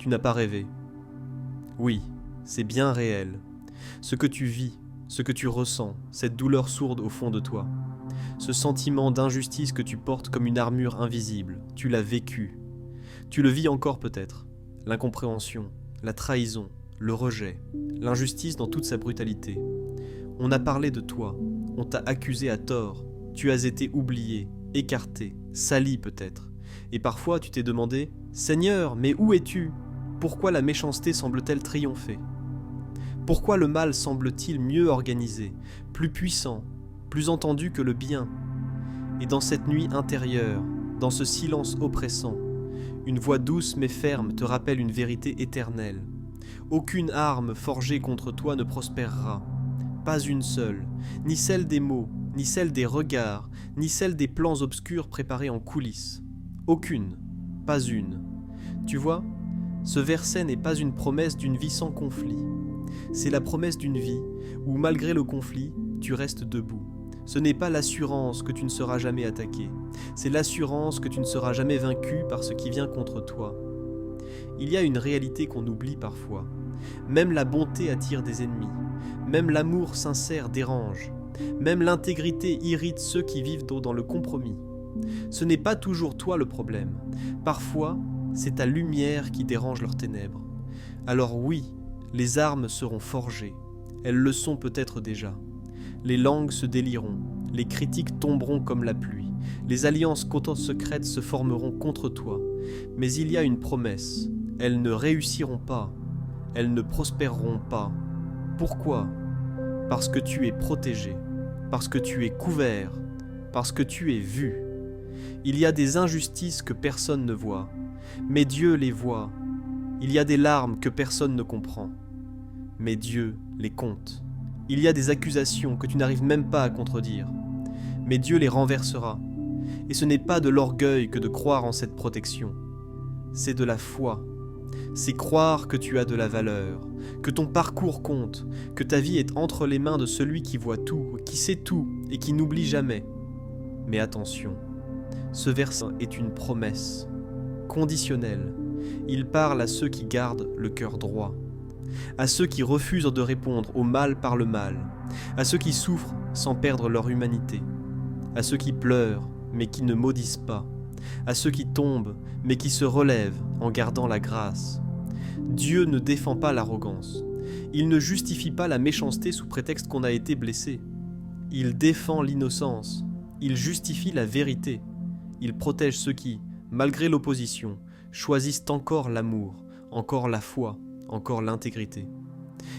tu n'as pas rêvé. Oui, c'est bien réel. Ce que tu vis, ce que tu ressens, cette douleur sourde au fond de toi. Ce sentiment d'injustice que tu portes comme une armure invisible, tu l'as vécu. Tu le vis encore peut-être. L'incompréhension, la trahison, le rejet, l'injustice dans toute sa brutalité. On a parlé de toi, on t'a accusé à tort, tu as été oublié, écarté, sali peut-être. Et parfois tu t'es demandé « Seigneur, mais où es-tu ? Pourquoi la méchanceté semble-t-elle triompher ? Pourquoi le mal semble-t-il mieux organisé, plus puissant, plus entendu que le bien ? Et dans cette nuit intérieure, dans ce silence oppressant, une voix douce mais ferme te rappelle une vérité éternelle. Aucune arme forgée contre toi ne prospérera. Pas une seule, ni celle des mots, ni celle des regards, ni celle des plans obscurs préparés en coulisses. Aucune, pas une. Tu vois, ce verset n'est pas une promesse d'une vie sans conflit. C'est la promesse d'une vie où, malgré le conflit, tu restes debout. Ce n'est pas l'assurance que tu ne seras jamais attaqué. C'est l'assurance que tu ne seras jamais vaincu par ce qui vient contre toi. Il y a une réalité qu'on oublie parfois. Même la bonté attire des ennemis. Même l'amour sincère dérange. Même l'intégrité irrite ceux qui vivent dans le compromis. Ce n'est pas toujours toi le problème. Parfois, c'est ta lumière qui dérange leurs ténèbres. Alors oui, les armes seront forgées. Elles le sont peut-être déjà. Les langues se délieront, les critiques tomberont comme la pluie, les alliances secrètes se formeront contre toi. Mais il y a une promesse, elles ne réussiront pas, elles ne prospéreront pas. Pourquoi ? Parce que tu es protégé, parce que tu es couvert, parce que tu es vu. Il y a des injustices que personne ne voit, mais Dieu les voit. Il y a des larmes que personne ne comprend, mais Dieu les compte. Il y a des accusations que tu n'arrives même pas à contredire, mais Dieu les renversera. Et ce n'est pas de l'orgueil que de croire en cette protection, c'est de la foi. C'est croire que tu as de la valeur, que ton parcours compte, que ta vie est entre les mains de celui qui voit tout, qui sait tout et qui n'oublie jamais. Mais attention, ce verset est une promesse, conditionnelle. Il parle à ceux qui gardent le cœur droit, à ceux qui refusent de répondre au mal par le mal, à ceux qui souffrent sans perdre leur humanité, à ceux qui pleurent mais qui ne maudissent pas, à ceux qui tombent mais qui se relèvent en gardant la grâce. Dieu ne défend pas l'arrogance, il ne justifie pas la méchanceté sous prétexte qu'on a été blessé. Il défend l'innocence, il justifie la vérité, il protège ceux qui, malgré l'opposition, choisissent encore l'amour, encore la foi, encore l'intégrité.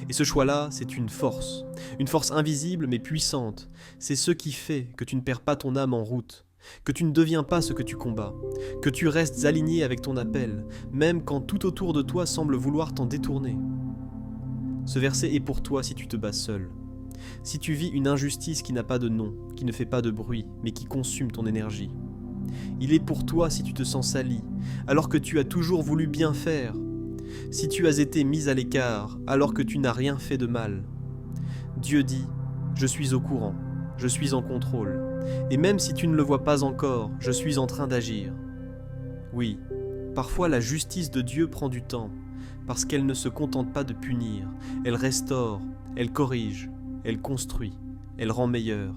Et ce choix-là, c'est une force invisible mais puissante. C'est ce qui fait que tu ne perds pas ton âme en route, que tu ne deviens pas ce que tu combats, que tu restes aligné avec ton appel, même quand tout autour de toi semble vouloir t'en détourner. Ce verset est pour toi si tu te bats seul. Si tu vis une injustice qui n'a pas de nom, qui ne fait pas de bruit, mais qui consume ton énergie. Il est pour toi si tu te sens sali, alors que tu as toujours voulu bien faire. Si tu as été mis à l'écart, alors que tu n'as rien fait de mal. Dieu dit, je suis au courant, je suis en contrôle, et même si tu ne le vois pas encore, je suis en train d'agir. Oui, parfois la justice de Dieu prend du temps, parce qu'elle ne se contente pas de punir, elle restaure, elle corrige, elle construit, elle rend meilleur.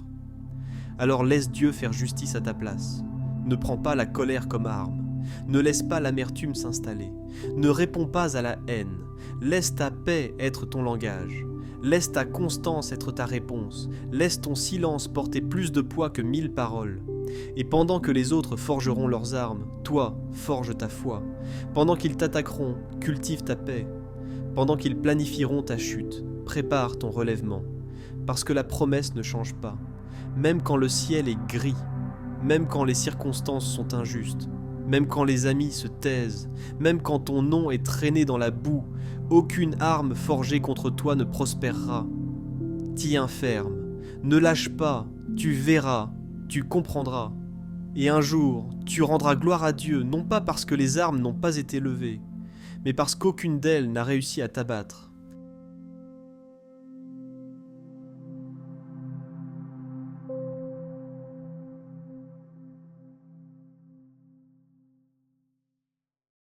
Alors laisse Dieu faire justice à ta place. Ne prends pas la colère comme arme. Ne laisse pas l'amertume s'installer. Ne réponds pas à la haine. Laisse ta paix être ton langage. Laisse ta constance être ta réponse. Laisse ton silence porter plus de poids que 1000 paroles. Et pendant que les autres forgeront leurs armes, toi, forge ta foi. Pendant qu'ils t'attaqueront, cultive ta paix. Pendant qu'ils planifieront ta chute, prépare ton relèvement. Parce que la promesse ne change pas. Même quand le ciel est gris, même quand les circonstances sont injustes, même quand les amis se taisent, même quand ton nom est traîné dans la boue, aucune arme forgée contre toi ne prospérera. Tiens ferme, ne lâche pas, tu verras, tu comprendras. Et un jour, tu rendras gloire à Dieu, non pas parce que les armes n'ont pas été levées, mais parce qu'aucune d'elles n'a réussi à t'abattre.